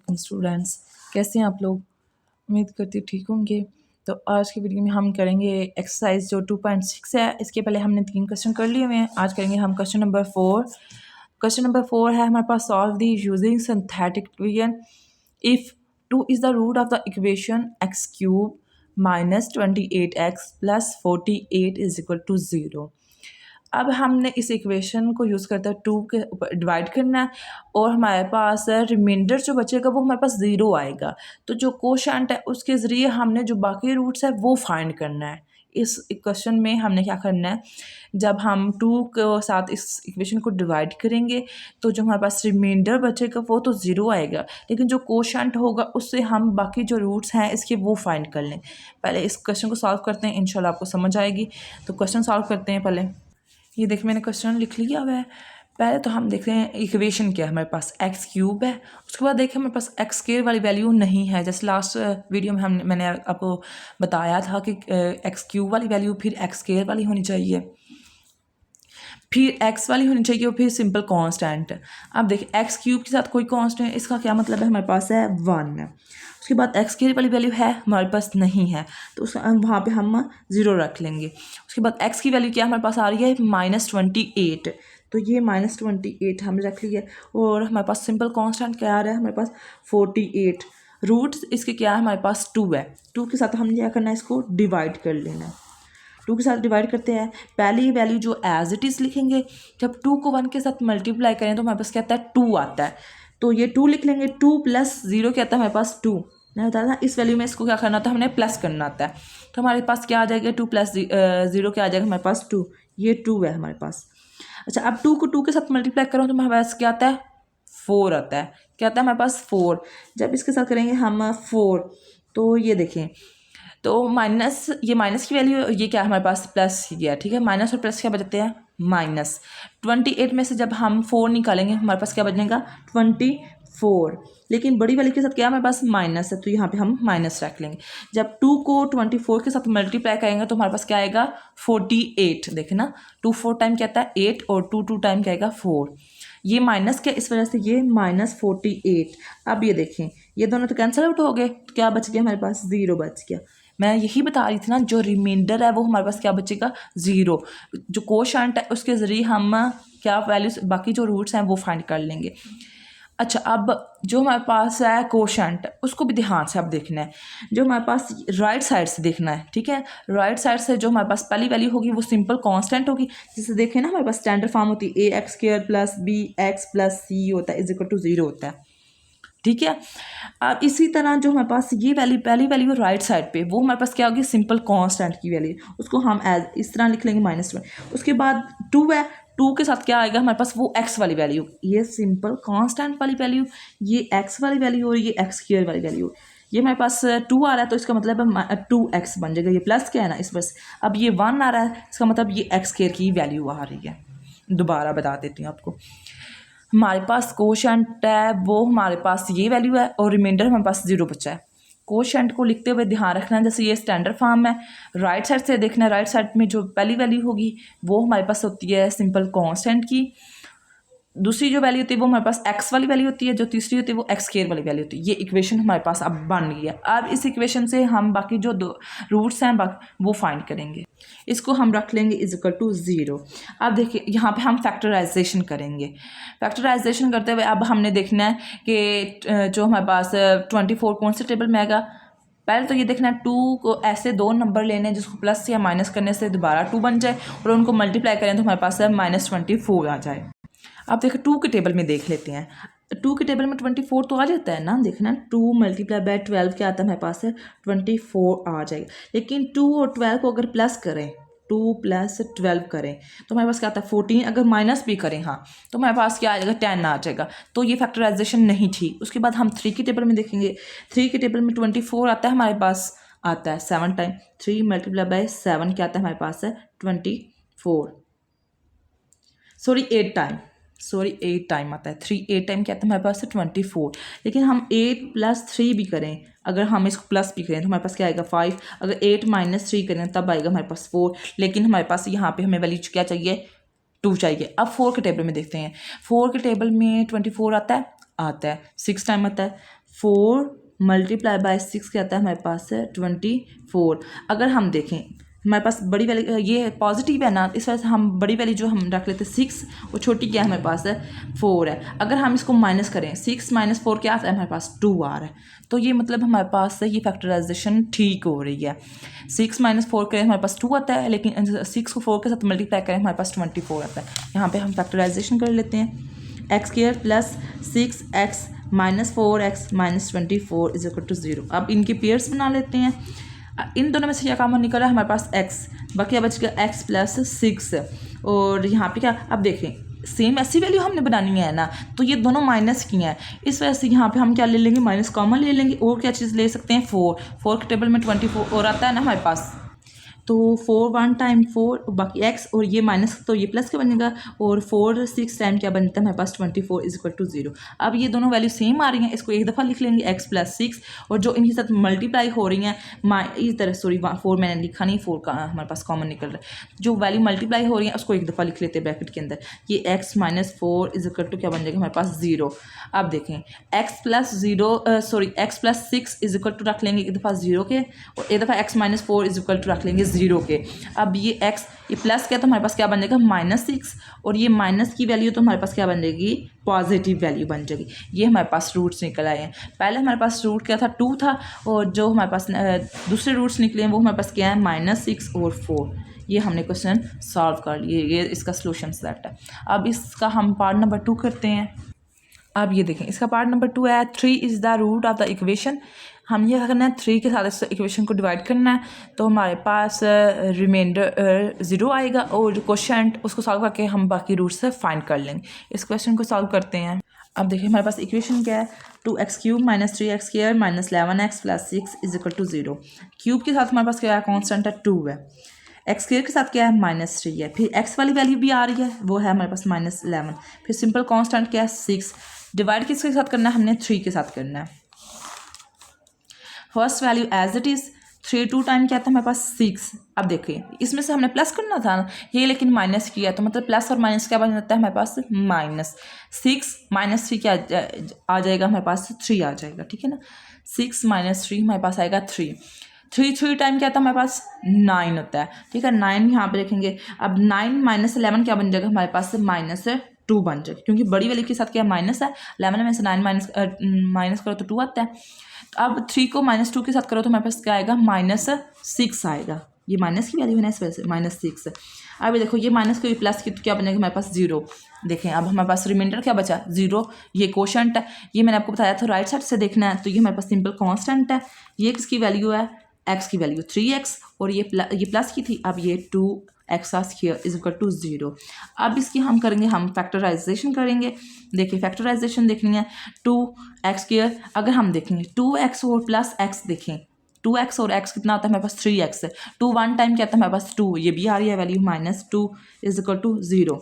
वालेकुम स्टूडेंट्स, कैसे हैं आप लोग। उम्मीद करती हूँ ठीक होंगे। तो आज की वीडियो में हम करेंगे एक्सरसाइज जो 2.6 है। इसके पहले हमने 3 क्वेश्चन कर लिए हुए हैं। आज करेंगे हम क्वेश्चन नंबर 4। क्वेश्चन नंबर 4 है हमारे पास, solve the using synthetic equation if 2 is the root of the equation x cube minus 28x plus 48 is equal to 0। अब हमने इस इक्वेशन को यूज़ करते हैं 2 के ऊपर डिवाइड करना है और हमारे पास रिमाइंडर जो बचेगा वो हमारे पास 0 आएगा। तो जो कोशेंट है उसके ज़रिए हमने जो बाकी रूट्स है वो फाइंड करना है। इस इक्वेशन में हमने क्या करना है, जब हम 2 के साथ इस इक्वेशन को डिवाइड करेंगे तो जो हमारे पास रिमाइंडर बचेगा वो तो 0 आएगा, लेकिन जो कोशेंट होगा उससे हम बाकी जो रूट्स हैं इसके वो फाइंड कर लें। पहले इस क्वेश्चन को सॉल्व करते हैं, इंशाल्लाह आपको समझ आएगी। तो क्वेश्चन सॉल्व करते हैं। पहले ये देख मैंने क्वेश्चन लिख लिया हुआ है। पहले तो हम देखते हैं इक्वेशन क्या है। हमारे पास एक्स क्यूब है, उसके बाद देखें हमारे पास एक्स स्क्वायर वाली वैल्यू नहीं है। जैसे लास्ट वीडियो में मैंने आपको बताया था कि एक्स क्यूब वाली वैल्यू फिर एक्स स्क्वायर वाली होनी चाहिए, फिर एक्स वाली होनी चाहिए और फिर सिंपल कांस्टेंट। अब देखिए एक्स क्यूब के साथ कोई कांस्टेंट, इसका क्या मतलब है, हमारे पास है 1 है। उसके बाद एक्स स्क्वायर वाली वैल्यू है हमारे पास नहीं है, तो उस वहाँ पे हम 0 रख लेंगे। उसके बाद एक्स की वैल्यू क्या हमारे पास आ रही है -28, तो ये -28 हमने रख लिया। और हमारे पास सिंपल कांस्टेंट क्या आ रहा है हमारे पास 48। रूट इसके क्या है हमारे पास 2 है। 2 के साथ हमने क्या करना है, इसको डिवाइड कर लेना है। 2 के साथ डिवाइड करते हैं। पहली वैल्यू जो एज इट इज़ लिखेंगे, जब 2 को 1 के साथ मल्टीप्लाई करें तो हमारे पास क्या आता है 2 आता है, तो ये 2 लिख लेंगे। 2 प्लस 0 क्या आता है हमारे पास 2। मैंने बताया था इस वैल्यू में इसको क्या करना होता है, हमने प्लस करना आता है। तो हमारे पास क्या आ जाएगा, 2 प्लस 0 क्या आ जाएगा हमारे पास 2। ये 2 है हमारे पास। अच्छा, अब 2 को 2 के साथ मल्टीप्लाई करो तो हमारे पास क्या आता है 4 आता है। क्या आता है हमारे पास 4। जब इसके साथ करेंगे हम 4, तो ये देखें, तो माइनस, ये माइनस की वैल्यू, ये क्या है हमारे पास प्लस ही गया, ठीक है। माइनस और प्लस क्या बचते हैं -28 में से जब हम 4 निकालेंगे हमारे पास क्या बचेगा 24। लेकिन बड़ी वाली के साथ क्या हमारे पास माइनस है, तो यहाँ पे हम माइनस रख लेंगे। जब 2 को 24 के साथ मल्टीप्लाई करेंगे तो हमारे पास क्या आएगा 48। देखे ना, 2 4 टाइम क्या आता है 8 और 2 2 टाइम क्या आएगा 4। ये माइनस क्या, इस वजह से ये -48। अब ये देखें, ये दोनों तो कैंसिल आउट हो गए, तो क्या बच गया हमारे पास 0 बच गया। मैं यही बता रही थी ना, जो रिमाइंडर है वो हमारे पास क्या बचेगा 0। जो कोशेंट है उसके ज़रिए हम क्या वैल्यूज बाकी जो रूट्स हैं वो फाइंड कर लेंगे। अच्छा, अब जो हमारे पास है कोशेंट उसको भी ध्यान से अब देखना है। जो हमारे पास राइट साइड से देखना है, ठीक है। राइट साइड से जो हमारे पास पहली वैल्यू होगी वो सिंपल कांस्टेंट होगी। जैसे देखें ना, हमारे पास स्टैंडर्ड फॉर्म होती है ax² plus bx plus c होता है इज इक्वल टू 0 होता है, ठीक है। अब इसी तरह जो हमारे पास ये वैल्यू, पहली वैल्यू राइट साइड पे, वो हमारे पास क्या होगी सिंपल कांस्टेंट की वैल्यू, उसको हम एज इस तरह लिख लेंगे -1। उसके बाद 2 है, 2 के साथ क्या आएगा हमारे पास वो x वाली वैल्यू, ये सिंपल कांस्टेंट वाली वैल्यू, ये x वाली वैल्यू और ये x² वाली वैल्यू। ये हमारे पास 2 आ रहा है तो इसका मतलब है 2x बन जाएगा। ये प्लस क्या है ना इस वजह से। अब ये 1 आ रहा है, इसका मतलब ये x² की वैल्यू आ रही है। दोबारा बता देती हूँ आपको, हमारे पास कोशेंट है वो हमारे पास ये वैल्यू है और रिमाइंडर हमारे पास 0 बचा है। कोशेंट को लिखते हुए ध्यान रखना है, जैसे ये स्टैंडर्ड फॉर्म है, राइट साइड से देखना है। राइट साइड में जो पहली वैल्यू होगी वो हमारे पास होती है सिंपल कांस्टेंट की, दूसरी जो वैल्यू होती है वो हमारे पास x वाली वैल्यू होती है, जो तीसरी होती है वो x² वाली वैल्यू होती है। ये इक्वेशन हमारे पास अब बन गई है। अब इस इक्वेशन से हम बाकी जो दो रूट्स हैं वो फाइंड करेंगे। इसको हम रख लेंगे इज इक्वल टू 0। अब देखिए यहाँ पे हम फैक्टराइजेशन करेंगे। फैक्टराइजेशन करते हुए अब हमने देखना है कि जो हमारे पास 24 कौन से टेबल में आएगा। पहले तो ये देखना है 2 को ऐसे 2 नंबर लेने हैं जिसको प्लस या माइनस करने से दोबारा 2 बन जाए और उनको मल्टीप्लाई करें तो हमारे पास -24 आ जाए। आप देखो 2 के टेबल में देख लेते हैं, 2 के टेबल में 24 तो आ जाता है ना। देखना 2 मल्टीप्लाई बाय 12 क्या आता है हमारे पास है 24 आ जाएगा। लेकिन 2 और 12 को अगर प्लस करें, 2 + 12 करें तो हमारे पास क्या आता है 14। अगर माइनस भी करें हाँ तो हमारे पास क्या आ जाएगा 10 आ जाएगा। तो ये फैक्टराइजेशन नहीं थी। उसके बाद हम 3 के टेबल में देखेंगे। 3 के टेबल में 24 आता है हमारे पास, आता है 7 टाइम। 3 मल्टीप्लाई बाय 7 क्या आता है हमारे पास है 24, सॉरी 8 टाइम, 8 टाइम आता है। 8 टाइम क्या आता है हमारे पास है 24। लेकिन हम 8 + 3 भी करें, अगर हम इसको प्लस भी करें तो हमारे पास क्या आएगा 5। अगर 8 - 3 करें तब आएगा हमारे पास 4। लेकिन हमारे पास यहाँ पे हमें वैल्यू क्या चाहिए 2 चाहिए। अब 4 के टेबल में देखते हैं। 4 के टेबल में 24 आता है 6 टाइम आता है। 4 मल्टीप्लाई बाय 6 क्या आता है हमारे पास है 24। अगर हम देखें हमारे पास बड़ी वैल्यू ये पॉजिटिव है ना, इस वजह से हम बड़ी वैल्यू जो हम रख लेते हैं 6 और छोटी क्या है हमारे पास है 4 है। अगर हम इसको माइनस करें 6 माइनस 4 क्या आता है हमारे पास 2 आ रहा है। तो ये मतलब हमारे पास ये फैक्टराइजेशन ठीक हो रही है। 6 माइनस 4 करें हमारे पास 2 आता है, लेकिन 6 को 4 के साथ मल्टीप्लाई करें हमारे पास 24 आता है। यहाँ पर हम फैक्टराइजेशन कर लेते हैं। X square plus 6x minus 4x minus 24 is equal to 0। अब इनके पेयर्स बना लेते हैं। इन दोनों में से क्या कॉमन निकल रहा है हमारे पास x, बाकी बच गया x प्लस 6 और यहाँ पे क्या अब देखें सेम ऐसी वैल्यू हमने बनानी है ना, तो ये दोनों माइनस की हैं, इस वजह से यहाँ पे हम क्या ले लेंगे माइनस कॉमन ले लेंगे। और क्या चीज़ ले सकते हैं 4 के टेबल में 24 और आता है ना हमारे पास, तो 4 1 टाइम 4 बाकी x और ये माइनस तो ये प्लस का बनेगा और 4 6 टाइम क्या बनता है हमारे पास 24 इज इक्वल टू 0। अब ये दोनों वैल्यू सेम आ रही हैं, इसको एक दफ़ा लिख लेंगे x प्लस 6 और जो इनके साथ मल्टीप्लाई हो रही हैं इस तरह सॉरी 4 मैंने लिखा नहीं, 4 का हमारे पास कॉमन निकल रहा है। जो वैल्यू मल्टीप्लाई हो रही है उसको एक दफ़ा लिख लेते हैं ब्रैकेट के अंदर। ये x minus 4 is equal to क्या बन जाएगा हमारे पास 0। अब देखें x plus 6 is equal to रख लेंगे एक दफ़ा 0 के और एक दफ़ा x minus 4 is equal to रख लेंगे 0 के। अब ये x ये प्लस क्या तो हमारे पास क्या बन जाएगा माइनस 6 और ये माइनस की वैल्यू तो हमारे पास क्या बन जाएगी पॉजिटिव वैल्यू बन जाएगी। ये हमारे पास रूट्स निकल आए हैं। पहले हमारे पास रूट क्या था 2 था और जो हमारे पास दूसरे रूट्स निकले हैं वो हमारे पास क्या है -6 और 4। ये हमने क्वेश्चन सॉल्व कर लिए, ये इसका सोल्यूशन सेट है। अब इसका हम पार्ट नंबर 2 करते हैं। अब ये देखें इसका पार्ट नंबर 2 है 3 is the root of the equation. हम ये करना है 3 के साथ इस इक्वेशन को डिवाइड करना है, तो हमारे पास रिमाइंडर 0 आएगा और जो क्वेश्चन उसको सॉल्व करके हम बाकी रूट से फाइंड कर लेंगे। इस क्वेश्चन को सॉल्व करते हैं। अब देखिए हमारे पास इक्वेशन क्या है 2x³ minus 3x square minus 11x plus 6 is equal to 0। Cube के साथ हमारे पास क्या है कॉन्स्टेंट है 2 है, एक्स स्क्वायर के साथ क्या है -3 है, फिर एक्स वाली वैल्यू भी आ रही है वो है हमारे पास -11, फिर सिंपल कांस्टेंट क्या है 6। डिवाइड किसके साथ करना है हमने 3 के साथ करना है। First value as it is 3 2 time क्या था हमारे पास 6। अब देखिए इसमें से हमने प्लस करना था ना, ये लेकिन माइनस किया तो मतलब प्लस और माइनस क्या बन जाता है हमारे पास -6 -3 क्या आ जाएगा हमारे पास 3 आ जाएगा, ठीक है ना। 6 - 3 हमारे पास आएगा 3 3 टाइम क्या था हमारे पास 9 होता है, ठीक है। 9 यहाँ पे रखेंगे। अब 9 - 11 क्या बन जाएगा हमारे पास -2 बन जाएगा, क्योंकि बड़ी वाली के साथ क्या माइनस है, 11 में से 9 माइनस करो तो 2 आता है। अब 3 को -2 के साथ करो तो हमारे पास क्या आएगा -6 आएगा। ये माइनस की वैल्यू है ना इस वजह से -6। अब देखो ये माइनस को प्लस की तो क्या बनेगा हमारे पास 0। देखें अब हमारे पास रिमाइंडर क्या बचा 0। ये क्वोशंट है, ये मैंने आपको बताया था राइट साइड से देखना है, तो ये हमारे पास सिंपल कांस्टेंट है। ये किसकी वैल्यू है x की वैल्यू 3x और ये प्लस की थी, अब ये 2x square is equal to 0। अब इसकी हम करेंगे हम फैक्टराइजेशन करेंगे। देखिए फैक्टराइजेशन देखनी है 2x स्क्वायर, अगर हम देखेंगे 2x और प्लस x देखें 2x और x कितना आता है हमारे पास 3x है। 2 1 टाइम क्या आता है हमारे पास 2, ये भी आ रही है value -2 is equal to 0।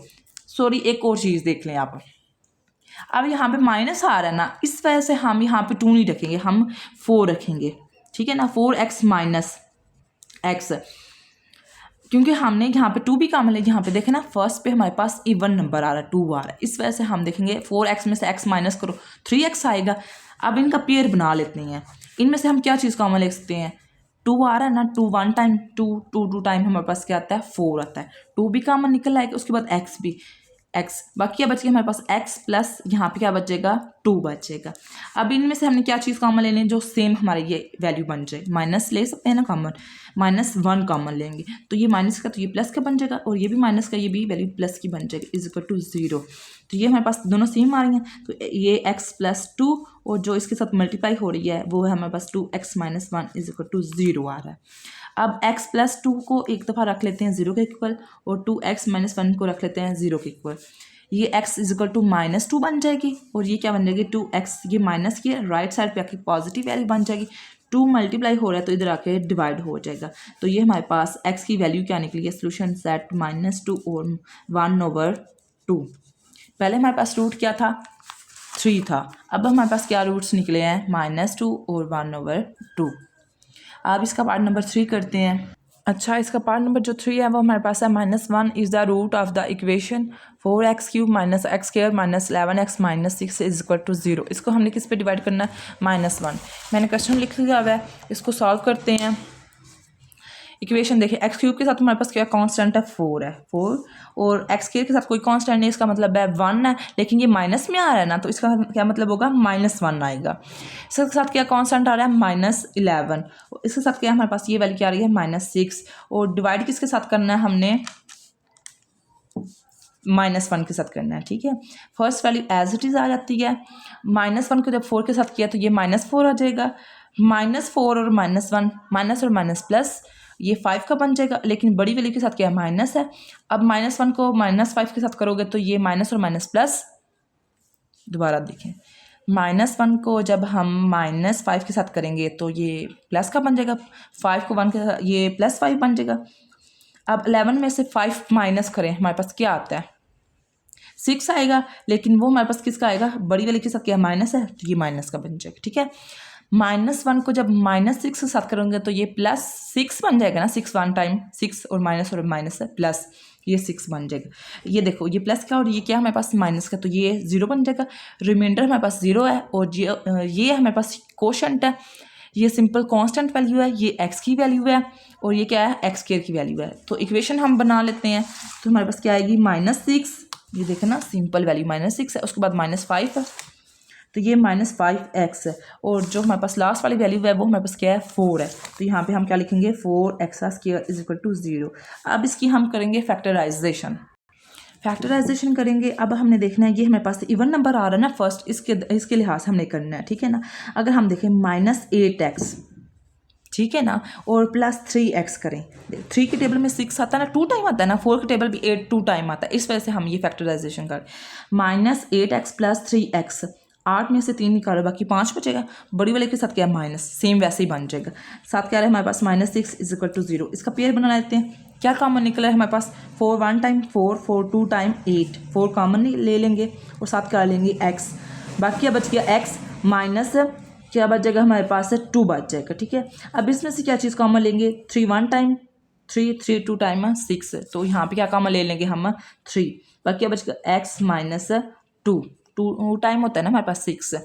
Sorry एक और चीज़ देख लें आप, अब यहाँ पे माइनस आ रहा है ना, इस वजह से हम यहाँ पे 2 नहीं रखेंगे, हम 4 रखेंगे, ठीक है ना। 4x माइनस x, क्योंकि हमने यहाँ पे 2 भी काम है, यहाँ पे देखें ना फर्स्ट पे हमारे पास इवन नंबर आ रहा है 2 आ रहा है, इस वजह से हम देखेंगे 4x में से x माइनस करो 3x आएगा। अब इनका पेयर बना लेते हैं, इनमें से हम क्या चीज़ कॉमन ले सकते हैं 2 आ रहा है ना, 2 1 टाइम 2 टाइम हमारे पास क्या आता है 4 आता है, 2 भी कॉमन निकल आएगा, उसके बाद x भी x, बाकी क्या बच गया हमारे पास x प्लस यहाँ पे क्या बचेगा 2 बचेगा। अब इनमें से हमने क्या चीज़ कॉमन लेनी है जो सेम हमारे ये वैल्यू बन जाए, माइनस ले सकते हैं ना कॉमन, -1 कॉमन लेंगे तो ये माइनस का तो ये प्लस का बन जाएगा और ये भी माइनस का ये भी वैल्यू प्लस की बन जाएगी इज इक्वल टू 0। तो ये हमारे पास दोनों सेम आ रही हैं, तो ये x प्लस 2 और जो इसके साथ मल्टीप्लाई हो रही है वो है हमारे पास 2x - 1 इज इक्वल टू 0 आ रहा है। अब x प्लस 2 को एक दफ़ा रख लेते हैं 0 के इक्वल और 2x - 1 को रख लेते हैं 0 के इक्वल। ये x इज इक्वल टू -2 बन जाएगी और ये क्या बन जाएगी 2x, ये माइनस की राइट साइड पे आके पॉजिटिव वैल्यू बन जाएगी। 2 मल्टीप्लाई हो रहा है तो इधर आके डिवाइड हो जाएगा। तो ये हमारे पास x की वैल्यू क्या निकली है सोल्यूशन सेट -2 और 1/2। पहले हमारे पास रूट क्या था 3 था, अब हमारे पास क्या रूट्स निकले हैं -2 और 1/2। अब इसका पार्ट नंबर 3 करते हैं। अच्छा इसका पार्ट नंबर जो 3 है वो हमारे पास है -1 is the root of the equation 4x³ minus x² minus 11x minus 6 is equal to 0। इसको हमने किस पे डिवाइड करना है, -1। मैंने क्वेश्चन लिख लिया हुआ है, इसको सॉल्व करते हैं। इक्वेशन देखिए, x³ के साथ हमारे पास क्या कांस्टेंट है, 4 है, 4, और x² के साथ कोई कांस्टेंट नहीं, इसका मतलब है 1 है, लेकिन ये माइनस में आ रहा है ना, तो इसका क्या मतलब होगा, -1 आएगा। इसके साथ क्या कांस्टेंट आ रहा है, -11, इसके साथ क्या हमारे पास ये वैल्यू क्या आ रही है, -6, और डिवाइड किसके साथ करना है हमने, -1 के साथ करना है, ठीक है। First value as it is आ जाती है, -1 को जब 4 के साथ किया तो ये -4 आ जाएगा, -4 और -1, माइनस और माइनस प्लस, ये 5 का बन जाएगा, लेकिन बड़ी वैल्यू के साथ क्या है, माइनस है। अब -1 को -5 के साथ करोगे तो ये माइनस और माइनस प्लस, दोबारा देखें, -1 को जब हम -5 के साथ करेंगे तो ये प्लस का बन जाएगा, 5 को 1 के साथ ये +5 बन जाएगा। अब 11 में से 5 माइनस करें, हमारे पास क्या आता है, 6 आएगा, लेकिन वो हमारे पास किसका आएगा, बड़ी वाली के साथ क्या माइनस है, तो ये माइनस का बन जाएगा, ठीक है। -1 को जब -6 के साथ करोगे तो ये +6 बन जाएगा ना, 6 1 टाइम 6 और माइनस है प्लस, ये 6 बन जाएगा। ये देखो, ये प्लस का और ये क्या हमारे पास माइनस का, तो ये 0 बन जाएगा। रिमाइंडर हमारे पास 0 है, और ये हमारे पास कोशेंट है, ये सिंपल कांस्टेंट वैल्यू है, ये x की वैल्यू है, और ये क्या है, x² की वैल्यू है। तो इक्वेशन हम बना लेते हैं, तो हमारे पास क्या आएगी, -6, ये देखो ना, सिंपल वैल्यू -6 है, उसके बाद -5 है, तो ये -5x है, और जो हमारे पास लास्ट वाली वैल्यू है वो हमारे पास क्या है, 4 है। तो यहाँ पे हम क्या लिखेंगे, 4x² इज इक्वल टू 0। अब इसकी हम करेंगे फैक्टराइजेशन करेंगे। अब हमने देखना है, ये हमारे पास इवन नंबर आ रहा है ना फर्स्ट, इसके लिहाज से हमने करना है, ठीक है ना। अगर हम देखें -8x, ठीक है ना, और +3x करें, 3 के टेबल में 6 आता है ना, 2 टाइम आता है ना, 4 के टेबल भी 8 2 टाइम आता है, इस वजह से हम ये फैक्टराइजेशन करें। -8x + 3x, 8 में से 3 निकालो, बाकी 5 बचेगा, बड़ी वाले के साथ क्या है, माइनस, सेम वैसे ही बन जाएगा। साथ क्या रहा है हमारे पास, -6 इज इक्वल टू 0। इसका पेयर बना लेते हैं, क्या कॉमन निकला है हमारे पास, 4 1 टाइम 4, 4 2 टाइम 8, 4 कॉमन ले लेंगे, और साथ क्या लेंगे, x, बाकी क्या बच गया, x माइनस क्या बच जाएगा हमारे पास, 2 बच जाएगा, ठीक है। अब इसमें से क्या चीज़ कॉमन लेंगे, 3 1 टाइम 3, 3 2 टाइम 6, तो यहाँ पे क्या कॉमन ले लेंगे हम, 3, बाकी क्या बचेगा, x माइनस 2 टाइम होता है ना हमारे पास 6,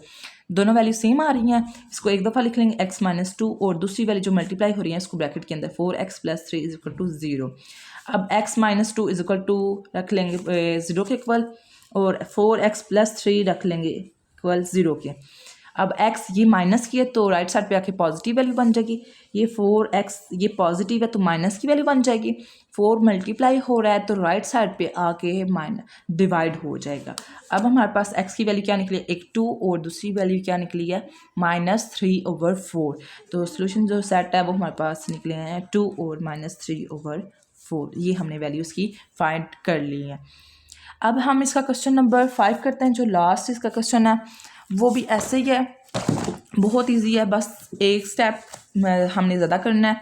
दोनों वैल्यू सेम आ रही हैं, इसको एक दफ़ा लिख लेंगे x - 2, और दूसरी वैल्यू जो मल्टीप्लाई हो रही है इसको ब्रैकेट के अंदर 4x + 3 इज इक्वल टू 0। अब x - 2 इज इक्वल टू रख लेंगे 0 के इक्वल, और 4x + 3 रख लेंगे इक्वल 0 के। अब x ये माइनस की है तो राइट साइड पे आके पॉजिटिव वैल्यू बन जाएगी, ये 4x ये पॉजिटिव है तो माइनस की वैल्यू बन जाएगी, 4 मल्टीप्लाई हो रहा है तो राइट साइड पे आके डिवाइड हो जाएगा। अब हमारे पास x की वैल्यू क्या निकली है, एक 2, और दूसरी वैल्यू क्या निकली है, -3/4। तो सोल्यूशन जो सेट है वो हमारे पास निकले हैं 2 और -3/4, ये हमने वैल्यूज़ की फाइंड कर ली हैं। अब हम इसका क्वेश्चन नंबर 5 करते हैं, जो लास्ट इसका क्वेश्चन है वो भी ऐसे ही है, बहुत इजी है, बस एक स्टेप हमने ज़्यादा करना है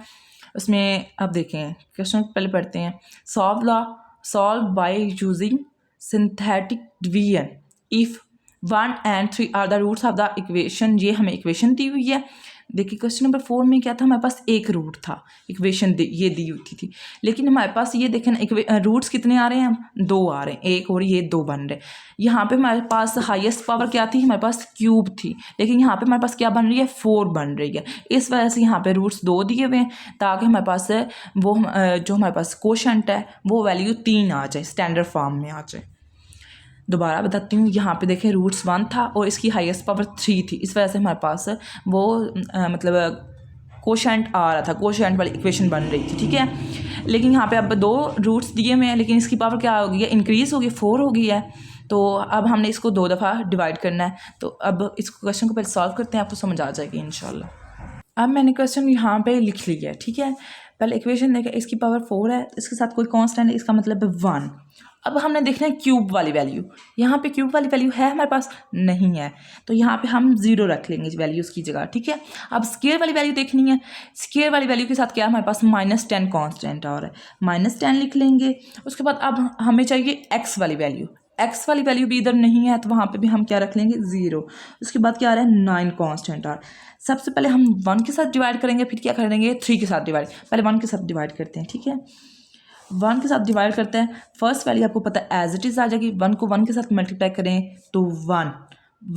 उसमें। अब देखें क्वेश्चन पहले पढ़ते हैं, solve by using synthetic division if 1 and 3 are the roots of the equation. ये हमें इक्वेशन दी हुई है। देखिए क्वेश्चन नंबर 4 में क्या था, हमारे पास एक रूट था, इक्वेशन ये दी हुई थी, लेकिन हमारे पास ये देखें ना, रूट्स कितने आ रहे हैं, 2 आ रहे हैं, एक और ये 2 बन रहे। यहाँ पे हमारे पास हाईएस्ट पावर क्या थी, हमारे पास क्यूब थी, लेकिन यहाँ पे हमारे पास क्या बन रही है, 4 बन रही है। इस वजह से यहाँ पे रूट्स 2 दिए हुए हैं, ताकि हमारे पास वो जो हमारे पास कोशेंट है वो वैल्यू 3 आ जाए, स्टैंडर्ड फॉर्म में आ जाए। दोबारा बताती हूँ, यहाँ पे देखें रूट्स 1 था और इसकी हाईएस्ट पावर 3 थी, इस वजह से हमारे पास वो मतलब कोशेंट आ रहा था, कोशेंट वाली इक्वेशन बन रही थी, ठीक है। लेकिन यहाँ पे अब 2 रूट्स दिए हुए हैं, लेकिन इसकी पावर क्या हो गई है, इंक्रीज़ हो गई, 4 हो गई है। तो अब हमने इसको 2 दफ़ा डिवाइड करना है। तो अब इस क्वेश्चन को पहले सॉल्व करते हैं, आपको समझ आ जाएगी इंशाल्लाह। अब मैंने क्वेश्चन यहाँ पे लिख लिया है, ठीक है। पहले इक्वेशन देखें, इसकी पावर 4 है, इसके साथ कोई कांस्टेंट है, इसका मतलब है 1। अब हमने देखना है क्यूब वाली वैल्यू, यहाँ पे क्यूब वाली वैल्यू है हमारे पास, नहीं है, तो यहाँ पे हम 0 रख लेंगे वैल्यूज़ की जगह, ठीक है। अब स्क्वायर वाली वैल्यू देखनी है, स्क्वायर वाली वैल्यू के साथ क्या हमारे पास -10 कांस्टेंट आ रहा है, -10 लिख लेंगे। उसके बाद अब हमें चाहिए x वाली वैल्यू, x वाली वैल्यू भी इधर नहीं है, तो वहाँ पे भी हम क्या रख लेंगे, 0। उसके बाद क्या आ रहा है, 9 कांस्टेंट आ रहा है। सबसे पहले हम 1 के साथ डिवाइड करेंगे, फिर क्या करेंगे, 3 के साथ डिवाइड, पहले 1 के साथ डिवाइड करते हैं, ठीक है। 1 के साथ डिवाइड करते हैं, फर्स्ट वैल्यू आपको पता है एज इट इज़ आ जाएगी, 1 को 1 के साथ मल्टीप्लाई करें तो 1,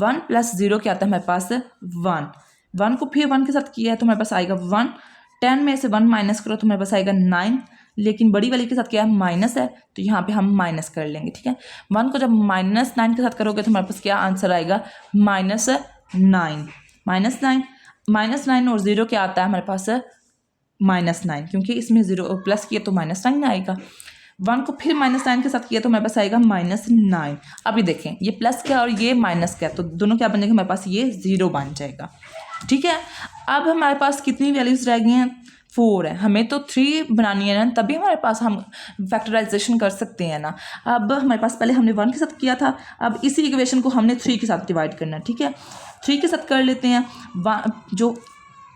1 प्लस 0 क्या आता है हमारे पास 1, 1 को फिर 1 के साथ किया है तो हमारे पास आएगा 1, 10 में से 1 माइनस करो तो हमारे पास आएगा 9, लेकिन बड़ी वाली के साथ क्या है माइनस है तो यहाँ पे हम माइनस कर लेंगे, ठीक है। 1 को जब -9 के साथ करोगे तो हमारे पास क्या आंसर आएगा -9, -9 और 0 क्या आता है हमारे पास -9, क्योंकि इसमें 0 प्लस किया तो -9 आएगा। 1 को फिर -9 के साथ किया तो हमारे पास आएगा -9। अभी देखें ये प्लस क्या और ये माइनस क्या, तो दोनों क्या बन जाएगा हमारे पास ये 0 बन जाएगा, ठीक है। अब हमारे पास कितनी वैल्यूज़ रह गई हैं 4 है, हमें तो 3 बनानी है ना, तभी हमारे पास हम फैक्टराइजेशन कर सकते हैं ना। अब हमारे पास पहले हमने 1 के साथ किया था, अब इसी इक्वेशन को हमने 3 के साथ डिवाइड करना है, ठीक है। 3 के साथ कर लेते हैं, जो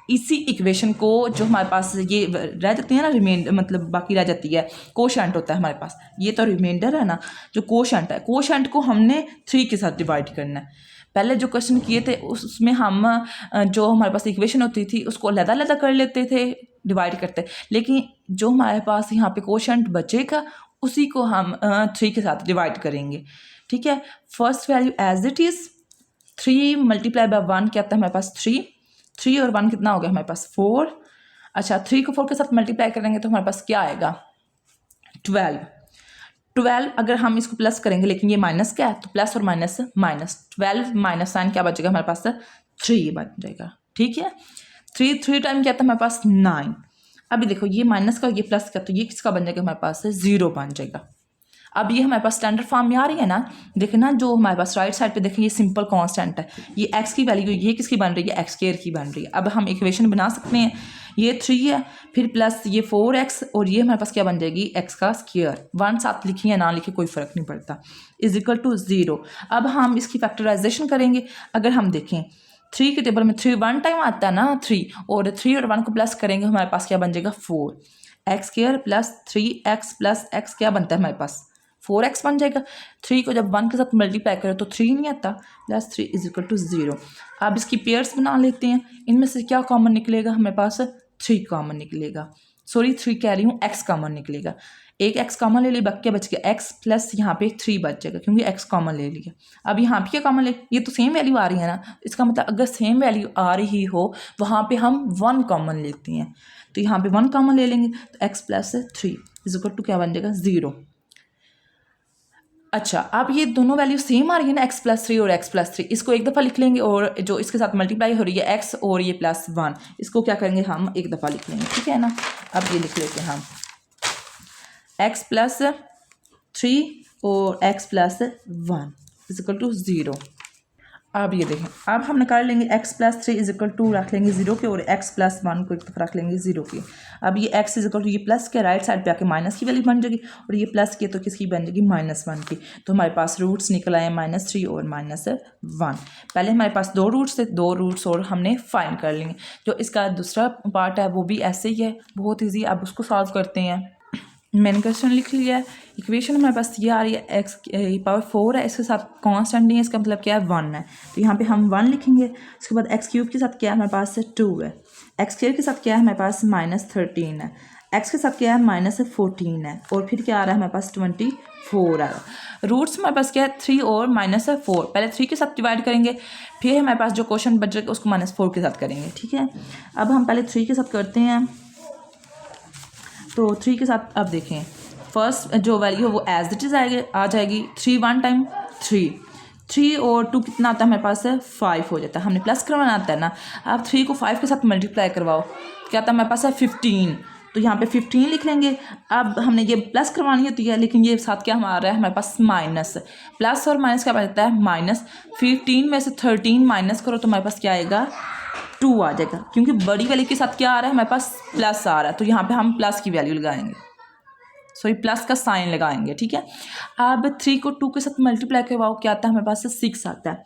इसी इक्वेशन को जो हमारे पास ये रह जाती है ना रिमाइंडर, मतलब बाकी रह जाती है, कोशेंट होता है हमारे पास, ये तो रिमाइंडर है ना, जो कोशेंट है, कोशेंट को हमने 3 के साथ डिवाइड करना है। पहले जो क्वेश्चन किए थे उसमें हम जो हमारे पास इक्वेशन होती थी उसको अलग-अलग कर लेते थे, डिवाइड करते, लेकिन जो हमारे पास यहाँ पे कोशेंट बचेगा उसी को हम 3 के साथ डिवाइड करेंगे, ठीक है। First value as it is 3 multiply by 1 क्या आता है हमारे पास 3 और 1 कितना हो गया हमारे पास 4। अच्छा 3 को 4 के साथ मल्टीप्लाई करेंगे तो हमारे पास क्या आएगा 12। अगर हम इसको प्लस करेंगे, लेकिन ये माइनस क्या है तो प्लस और माइनस 12 माइनस साइन क्या बचेगा हमारे पास 3 बन जाएगा, ठीक है। 3 टाइम क्या आता है हमारे पास 9। अभी देखो ये माइनस का ये प्लस का, तो ये किसका बन जाएगा हमारे पास 0 बन जाएगा। अब ये हमारे पास स्टैंडर्ड फॉर्म में आ रही है ना, देखें ना, जो हमारे पास राइट साइड पे देखें ये सिंपल कांस्टेंट है, ये x की वैल्यू ये किसकी बन रही है x² की बन रही है। अब हम इक्वेशन बना सकते हैं, ये 3 है फिर प्लस ये 4x और ये हमारे पास क्या बन जाएगी x का स्क्वायर, 1 साथ लिखी या ना लिखी कोई फ़र्क नहीं पड़ता, इज इक्वल टू 0। अब हम इसकी फैक्टराइजेशन करेंगे। अगर हम देखें 3 के टेबल में 3 1 टाइम आता है ना 3, और 3 और 1 को प्लस करेंगे हमारे पास क्या बन जाएगा 4x² plus 3x plus x क्या बनता है हमारे पास 4x बन जाएगा। 3 को जब 1 के साथ मल्टीप्लाई करें तो 3 नहीं आता, प्लस 3 इज इक्वल टू 0। अब इसकी पेयर्स बना लेते हैं, इनमें से क्या कॉमन निकलेगा हमारे पास 3 कॉमन निकलेगा, सॉरी 3 कह रही हूँ x कॉमन निकलेगा, एक x कॉमन ले ली, बाकी बच गया x प्लस यहाँ पे 3 बच जाएगा क्योंकि x कॉमन ले लिया। अब यहाँ पे क्या कॉमन ले, ये तो सेम वैल्यू आ रही है ना, इसका मतलब अगर सेम वैल्यू आ रही हो वहाँ पे हम 1 कॉमन लेते हैं, तो यहाँ पे 1 कॉमन ले लेंगे तो x plus 3 is equal to क्या बन जाएगा 0। अच्छा अब ये दोनों वैल्यू सेम आ रही है ना x प्लस 3 और x प्लस 3, इसको एक दफ़ा लिख लेंगे और जो इसके साथ मल्टीप्लाई हो रही है x और ये प्लस 1, इसको क्या करेंगे हम एक दफ़ा लिख लेंगे, ठीक है ना। अब ये लिख लेते हैं हम x प्लस 3 और x plus 1 is equal to 0। अब ये देखें, अब हम निकाल लेंगे x plus 3 is equal to रख लेंगे 0 के और x प्लस 1 को एक तरफ रख लेंगे 0 के। अब ये x इज इक्वल टू ये प्लस के राइट साइड पे आके माइनस की वैल्यू बन जाएगी और ये प्लस की तो किसकी बन जाएगी -1 की। तो हमारे पास रूट्स निकल आए -3 और -1। पहले हमारे पास 2 रूट्स थे, 2 रूट्स और हमने फाइंड कर लेंगे। जो इसका दूसरा पार्ट है वो भी ऐसे ही है, बहुत ईजी। अब उसको सॉल्व करते हैं। मैंने क्वेश्चन लिख लिया है, इक्वेशन हमारे पास ये आ रही है x पावर 4 है, इसके साथ कांस्टेंट नहीं है, इसका मतलब क्या है 1 है, तो यहाँ पे हम 1 लिखेंगे। उसके बाद x³ के साथ क्या है हमारे पास 2 है, x² के साथ क्या है हमारे पास -13 है, x के साथ क्या है -14 है और फिर क्या आ रहा है हमारे पास 24 आ रहा है। रूट्स हमारे पास क्या है 3 और -4, पहले 3 के साथ डिवाइड करेंगे फिर हमारे पास जो क्वेश्चन बच जाएगा उसको -4 के साथ करेंगे, ठीक है। अब हम पहले 3 के साथ करते हैं, तो 3 के साथ अब देखें फर्स्ट जो वैल्यू है वो एज इट इज़ आ जाएगी 3 1 टाइम 3 और 2 कितना आता है हमारे पास 5 हो जाता है, हमने प्लस करवाना आता है ना। अब 3 को 5 के साथ मल्टीप्लाई करवाओ, क्या आता है हमारे पास 15, तो यहाँ पे 15 लिख लेंगे। अब हमने ये प्लस करवानी होती है लेकिन ये साथ क्या आ रहा है हमारे पास माइनस, प्लस और माइनस क्या बचता है -15 में से 13 माइनस करो तो हमारे पास क्या आएगा 2 आ जाएगा, क्योंकि बड़ी वाली के साथ क्या आ रहा है हमारे पास प्लस आ रहा है, तो यहाँ पे हम प्लस की वैल्यू लगाएंगे, सॉरी प्लस का साइन लगाएंगे, ठीक है। अब 3 को 2 के साथ मल्टीप्लाई करवाओ, क्या आता है हमारे पास 6 आता है।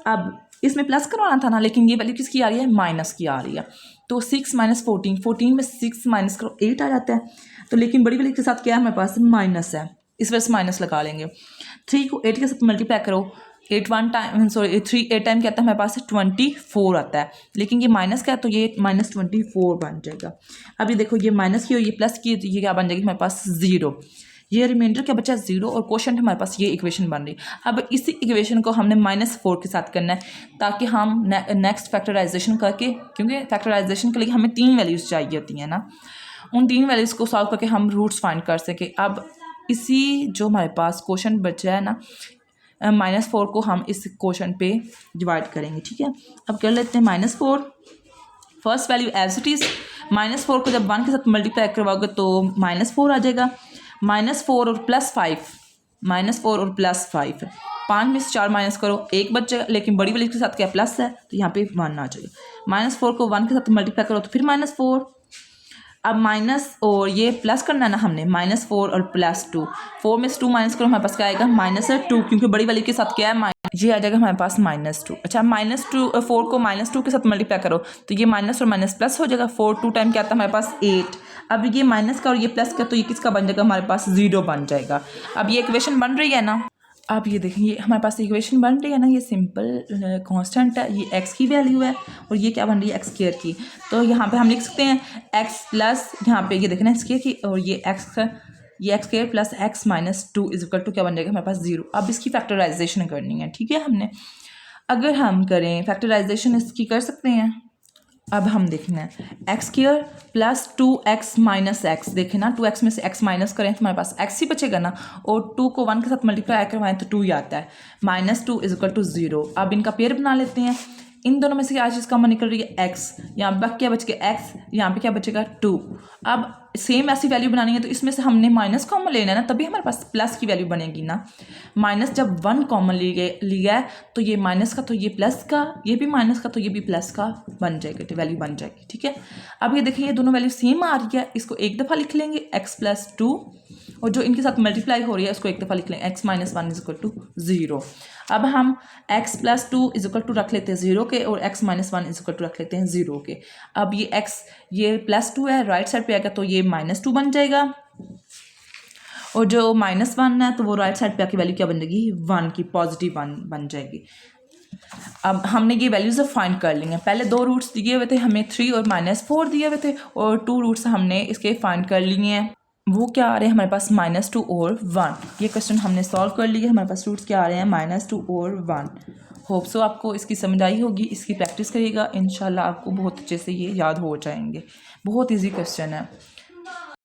अब इसमें प्लस करवाना था ना, लेकिन ये वैल्यू किसकी आ रही है माइनस की आ रही है, तो 6 - 14 में 6 माइनस करो 8 आ जाता है, तो लेकिन बड़ी वाली के साथ क्या है हमारे पास माइनस है, इस वजह से माइनस लगा लेंगे। 3 को 8 के साथ मल्टीप्लाई करो 8 टाइम सॉरी 8 टाइम क्या आता है हमारे पास 24 आता है, लेकिन ये माइनस का है तो ये -24 बन जाएगा। अब ये देखो ये माइनस की और ये प्लस की, तो ये क्या बन जाएगी हमारे पास 0। ये रिमाइंडर क्या बचा 0 और क्वोशंट हमारे पास ये इक्वेशन बन रही। अब इसी इक्वेशन को हमने -4 के साथ करना है ताकि हम नेक्स्ट फैक्टराइजेशन करके, क्योंकि फैक्टराइजेशन के लिए हमें 3 वैल्यूज़ चाहिए होती हैं ना, उन 3 वैल्यूज़ को सॉल्व करके हम रूट्स फाइंड कर सके। अब इसी जो हमारे पास क्वोशंट बचा है ना -4 को हम इस क्वोशंट पे डिवाइड करेंगे, ठीक है। अब कर लेते हैं -4, first value as it is, -4 को जब 1 के साथ मल्टीप्लाई करवाओगे तो -4 आ जाएगा। -4 और +5, -4 और +5, 5 में से 4 माइनस करो 1 बच जाएगा, लेकिन बड़ी वाली के साथ क्या प्लस है तो यहाँ पे 1 आ जाएगा। -4 को 1 के साथ मल्टीप्लाई करो तो फिर -4, अब माइनस और ये प्लस करना है ना हमने, -4 और +2, 4 में से 2 माइनस करो हमारे पास क्या आएगा -2, क्योंकि बड़ी वाली के साथ क्या है ये आ जाएगा हमारे पास -2। अच्छा -4 को -2 के साथ मल्टीप्लाई करो तो ये माइनस और माइनस प्लस हो जाएगा, 4 2 टाइम क्या आता है हमारे पास 8। अब ये माइनस का और ये प्लस का तो ये किसका बन जाएगा हमारे पास 0 बन जाएगा। अब ये इक्वेशन बन रही है ना, अब ये देखें ये हमारे पास इक्वेशन बन रही है ना, ये सिंपल कांस्टेंट है, ये x की वैल्यू है और ये क्या बन रही है x² की। तो यहाँ पे हम लिख सकते हैं x प्लस यहाँ पे ये देखना x² की और ये x² plus x -2 equal to क्या बन जाएगा हमारे पास 0। अब इसकी फैक्टराइजेशन करनी है, ठीक है। हमने अगर हम करें फैक्टराइजेशन इसकी कर सकते हैं। अब हम देखना है x² plus 2x minus x, देखें ना 2x में से x माइनस करें तो हमारे पास x ही बचेगा ना, और 2 को 1 के साथ मल्टीप्लाई करवाएं तो 2 ही आता है, -2 इक्वल टू 0। अब इनका पेयर बना लेते हैं, इन दोनों में से क्या चीज़ कॉमन निकल रही है x, यहाँ पे क्या बचेगा x, यहाँ पे क्या बचेगा 2। अब सेम ऐसी वैल्यू बनानी है तो इसमें से हमने माइनस कॉमन लेना है ना, तभी हमारे पास प्लस की वैल्यू बनेगी ना। माइनस जब 1 कॉमन लिया है तो ये माइनस का तो ये प्लस का, ये भी माइनस का तो ये भी प्लस का बन जाएगा, तो वैल्यू बन जाएगी, ठीक है। अब ये देखिए ये दोनों वैल्यू सेम आ रही है, इसको एक दफ़ा लिख लेंगे x + 2, और जो इनके साथ मल्टीप्लाई हो रही है उसको एक दफ़ा लिख लेंगे x - 1 = 0। अब हम x + 2 = रख लेते हैं 0 के और x - 1 = रख लेते हैं 0 के। अब ये x ये +2 है, राइट साइड पे आएगा तो ये -2 बन जाएगा, और जो -1 है तो वो राइट साइड पे आके वैल्यू क्या बन जाएगी 1 की, पॉजिटिव 1 बन जाएगी। अब हमने ये वैल्यूज़ फाइंड कर ली हैं। पहले 2 रूट्स दिए हुए थे हमें, 3 और -4 दिए हुए थे, और 2 रूट्स हमने इसके फाइंड कर लिए हैं। वो क्या आ रहे हैं हमारे पास -2 और 1। ये क्वेश्चन हमने सॉल्व कर लिया। हमारे पास रूट्स क्या आ रहे हैं -2 और 1। होप सो आपको इसकी समझ आई होगी, इसकी प्रैक्टिस करिएगा, इंशाल्लाह आपको बहुत अच्छे से ये याद हो जाएंगे। बहुत इजी क्वेश्चन है।